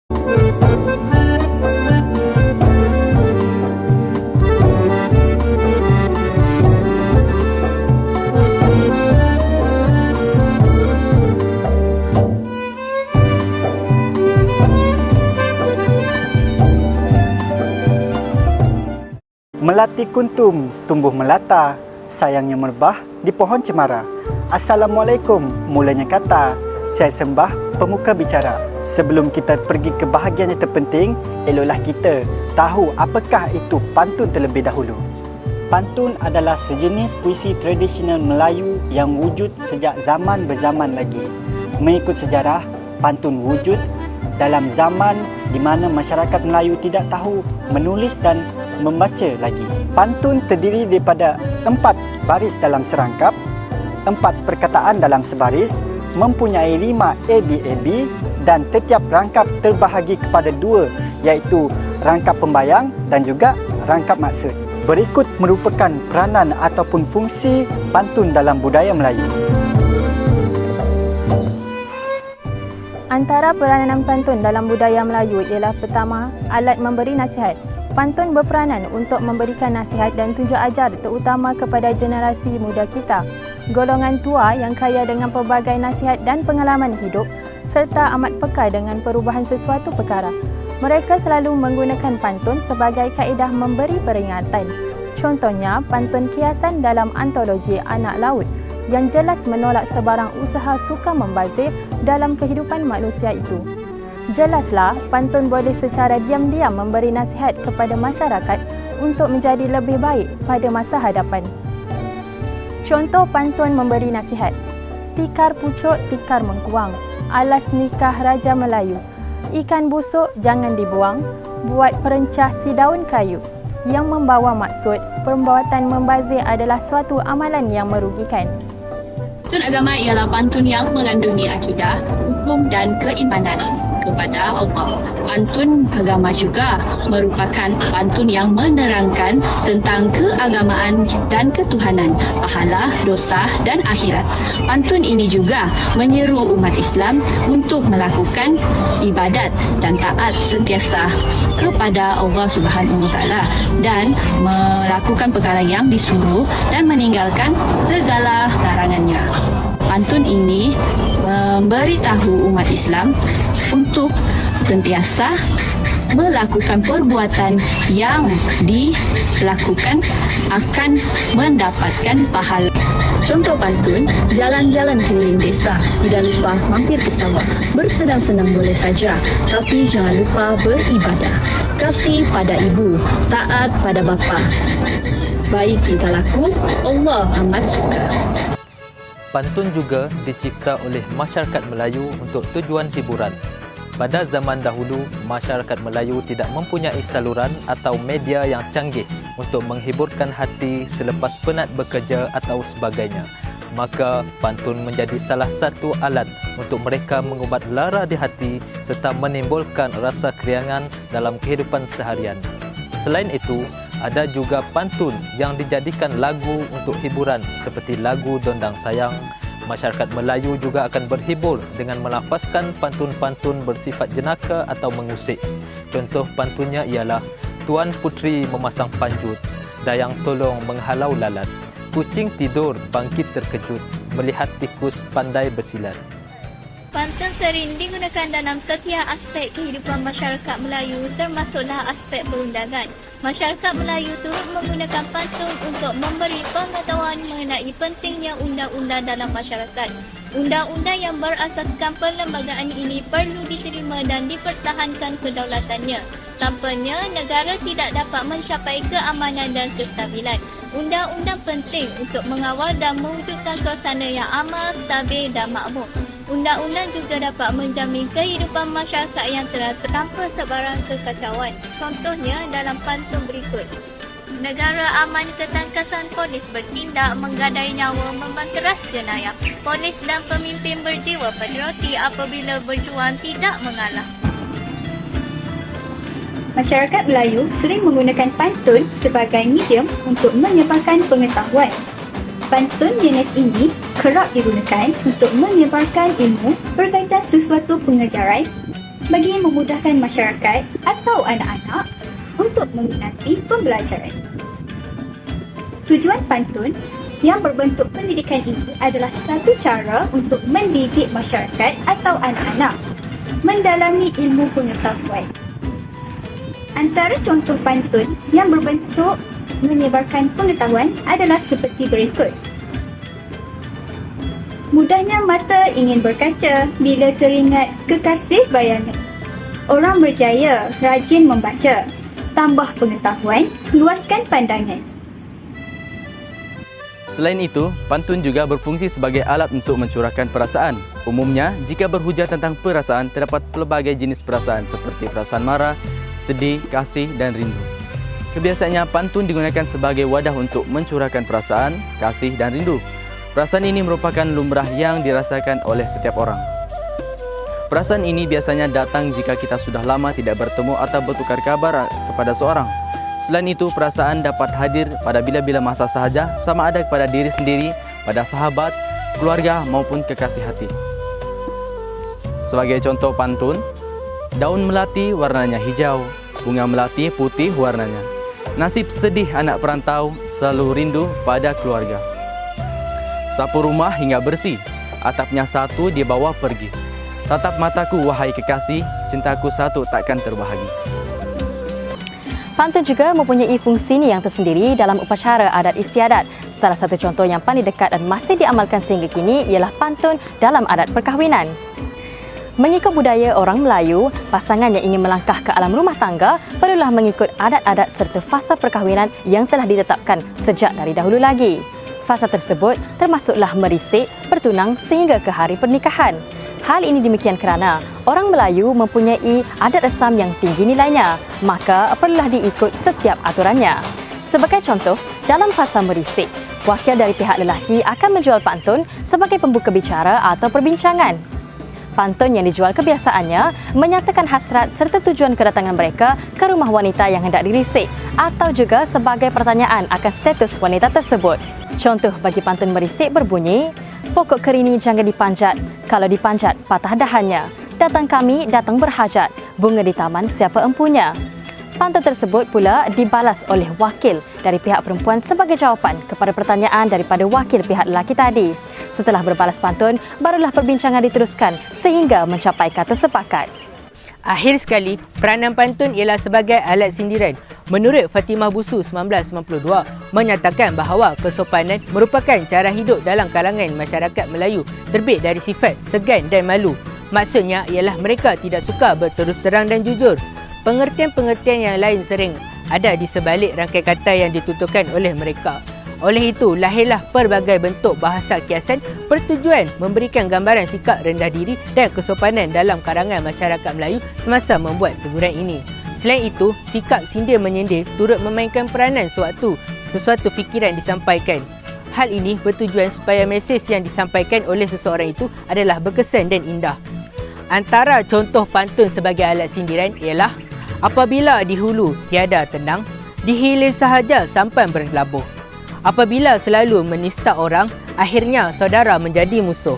Melati kuntum tumbuh melata, sayangnya merebah di pohon cemara. Assalamualaikum, mulanya kata, saya sembah pemuka bicara. Sebelum kita pergi ke bahagian yang terpenting, eloklah kita tahu apakah itu pantun terlebih dahulu. Pantun adalah sejenis puisi tradisional Melayu yang wujud sejak zaman berzaman lagi. Mengikut sejarah, pantun wujud dalam zaman di mana masyarakat Melayu tidak tahu menulis dan membaca lagi. Pantun terdiri daripada 4 baris dalam serangkap, 4 perkataan dalam sebaris, mempunyai rima ABAB dan setiap rangkap terbahagi kepada 2, iaitu rangkap pembayang dan juga rangkap maksud. Berikut merupakan peranan ataupun fungsi pantun dalam budaya Melayu. Antara peranan pantun dalam budaya Melayu ialah pertama, alat memberi nasihat. Pantun berperanan untuk memberikan nasihat dan tunjuk ajar terutama kepada generasi muda kita, golongan tua yang kaya dengan pelbagai nasihat dan pengalaman hidup serta amat peka dengan perubahan sesuatu perkara. Mereka selalu menggunakan pantun sebagai kaedah memberi peringatan. Contohnya, pantun kiasan dalam antologi Anak Laut yang jelas menolak sebarang usaha suka membazir dalam kehidupan manusia itu. Jelaslah, pantun boleh secara diam-diam memberi nasihat kepada masyarakat untuk menjadi lebih baik pada masa hadapan. Contoh pantun memberi nasihat. Tikar pucuk, tikar mengkuang. Alas nikah Raja Melayu. Ikan busuk jangan dibuang. Buat perencah si daun kayu. Yang membawa maksud, perbuatan membazir adalah suatu amalan yang merugikan. Pantun agama ialah pantun yang mengandungi akidah, hukum dan keimanan kepada Allah. Pantun agama juga merupakan pantun yang menerangkan tentang keagamaan dan ketuhanan, pahala, dosa dan akhirat. Pantun ini juga menyeru umat Islam untuk melakukan ibadat dan taat sentiasa kepada Allah Subhanahu Wa Taala dan melakukan perkara yang disuruh dan meninggalkan segala larangannya. Pantun ini memberitahu umat Islam untuk sentiasa melakukan perbuatan yang dilakukan akan mendapatkan pahala. Contoh pantun, jalan-jalan keliling desa, tidak lupa mampir ke sawah. Bersenang-senang boleh saja, tapi jangan lupa beribadah. Kasih pada ibu, taat pada bapa. Baik tingkah laku, Allah amat suka. Pantun juga dicipta oleh masyarakat Melayu untuk tujuan hiburan. Pada zaman dahulu, masyarakat Melayu tidak mempunyai saluran atau media yang canggih untuk menghiburkan hati selepas penat bekerja atau sebagainya. Maka, pantun menjadi salah satu alat untuk mereka mengubat lara di hati serta menimbulkan rasa keriangan dalam kehidupan seharian. Selain itu, ada juga pantun yang dijadikan lagu untuk hiburan seperti lagu Dondang Sayang. Masyarakat Melayu juga akan berhibur dengan melafazkan pantun-pantun bersifat jenaka atau mengusik. Contoh pantunnya ialah Tuan Puteri memasang panjut, Dayang tolong menghalau lalat, kucing tidur bangkit terkejut, melihat tikus pandai bersilat. Pantun sering digunakan dalam setiap aspek kehidupan masyarakat Melayu termasuklah aspek perundangan. Masyarakat Melayu turut menggunakan pantun untuk memberi pengetahuan mengenai pentingnya undang-undang dalam masyarakat. Undang-undang yang berasaskan perlembagaan ini perlu diterima dan dipertahankan kedaulatannya. Tanpanya, negara tidak dapat mencapai keamanan dan kestabilan. Undang-undang penting untuk mengawal dan mewujudkan suasana yang aman, stabil dan makmur. Undang-undang juga dapat menjamin kehidupan masyarakat yang teratur tanpa sebarang kekacauan. Contohnya dalam pantun berikut. Negara aman ketangkasan polis bertindak menggadai nyawa memangkeras jenayah. Polis dan pemimpin berjiwa patrioti apabila berjuang tidak mengalah. Masyarakat Melayu sering menggunakan pantun sebagai medium untuk menyebarkan pengetahuan. Pantun jenis ini kerap digunakan untuk menyebarkan ilmu berkaitan sesuatu pengajaran, bagi memudahkan masyarakat atau anak-anak untuk meminati pembelajaran. Tujuan pantun yang berbentuk pendidikan ini adalah satu cara untuk mendidik masyarakat atau anak-anak mendalami ilmu pengetahuan. Antara contoh pantun yang berbentuk menyebarkan pengetahuan adalah seperti berikut. Mudahnya mata ingin berkaca bila teringat kekasih bayangan. Orang berjaya rajin membaca, tambah pengetahuan, luaskan pandangan. Selain itu, pantun juga berfungsi sebagai alat untuk mencurahkan perasaan. Umumnya, jika berhujah tentang perasaan, terdapat pelbagai jenis perasaan seperti perasaan marah, sedih, kasih, dan rindu. Kebiasaannya, pantun digunakan sebagai wadah untuk mencurahkan perasaan, kasih, dan rindu. Perasaan ini merupakan lumrah yang dirasakan oleh setiap orang. Perasaan ini biasanya datang jika kita sudah lama tidak bertemu atau bertukar kabar kepada seorang. Selain itu, perasaan dapat hadir pada bila-bila masa sahaja, sama ada kepada diri sendiri, pada sahabat, keluarga maupun kekasih hati. Sebagai contoh pantun, daun melati warnanya hijau, bunga melati putih warnanya. Nasib sedih anak perantau, selalu rindu pada keluarga. Sapu rumah hingga bersih, atapnya satu dia bawa pergi. Tatap mataku wahai kekasih, cintaku satu takkan terbahagi. Pantun juga mempunyai fungsi yang tersendiri dalam upacara adat istiadat. Salah satu contoh yang paling dekat dan masih diamalkan sehingga kini ialah pantun dalam adat perkahwinan. Mengikut budaya orang Melayu, pasangan yang ingin melangkah ke alam rumah tangga perlulah mengikut adat-adat serta fasa perkahwinan yang telah ditetapkan sejak dari dahulu lagi. Fasa tersebut termasuklah merisik, bertunang sehingga ke hari pernikahan. Hal ini demikian kerana orang Melayu mempunyai adat resam yang tinggi nilainya, maka perlulah diikut setiap aturannya. Sebagai contoh, dalam fasa merisik, wakil dari pihak lelaki akan menjual pantun sebagai pembuka bicara atau perbincangan. Pantun yang dijual kebiasaannya menyatakan hasrat serta tujuan kedatangan mereka ke rumah wanita yang hendak dirisik atau juga sebagai pertanyaan akan status wanita tersebut. Contoh bagi pantun merisik berbunyi, pokok kerini jangan dipanjat, kalau dipanjat patah dahannya. Datang kami, datang berhajat, bunga di taman siapa empunya. Pantun tersebut pula dibalas oleh wakil dari pihak perempuan sebagai jawapan kepada pertanyaan daripada wakil pihak lelaki tadi. Setelah berbalas pantun, barulah perbincangan diteruskan sehingga mencapai kata sepakat. Akhir sekali, peranan pantun ialah sebagai alat sindiran. Menurut Fatimah Busu 1992, menyatakan bahawa kesopanan merupakan cara hidup dalam kalangan masyarakat Melayu terbit dari sifat segan dan malu. Maksudnya ialah mereka tidak suka berterus terang dan jujur. Pengertian-pengertian yang lain sering ada di sebalik rangkai kata yang dituturkan oleh mereka. Oleh itu, lahirlah pelbagai bentuk bahasa kiasan bertujuan memberikan gambaran sikap rendah diri dan kesopanan dalam kalangan masyarakat Melayu semasa membuat teguran ini. Selain itu, sikap sindir menyindir turut memainkan peranan sewaktu sesuatu fikiran disampaikan. Hal ini bertujuan supaya mesej yang disampaikan oleh seseorang itu adalah berkesan dan indah. Antara contoh pantun sebagai alat sindiran ialah apabila di hulu tiada tenang, di hilir sahaja sampan berlabuh. Apabila selalu menista orang, akhirnya saudara menjadi musuh.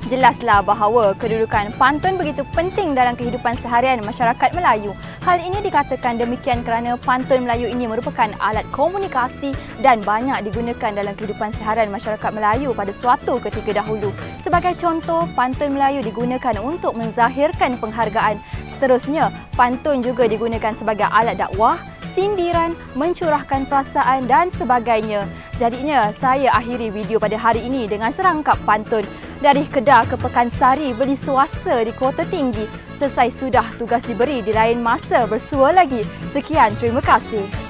Jelaslah bahawa kedudukan pantun begitu penting dalam kehidupan seharian masyarakat Melayu. Hal ini dikatakan demikian kerana pantun Melayu ini merupakan alat komunikasi dan banyak digunakan dalam kehidupan seharian masyarakat Melayu pada suatu ketika dahulu. Sebagai contoh, pantun Melayu digunakan untuk menzahirkan penghargaan. Seterusnya, pantun juga digunakan sebagai alat dakwah, sindiran, mencurahkan perasaan dan sebagainya. Jadinya, saya akhiri video pada hari ini dengan serangkap pantun. Dari Kedah ke Pekansari beli suasa di Kota Tinggi. Selesai sudah tugas diberi di lain masa bersua lagi. Sekian, terima kasih.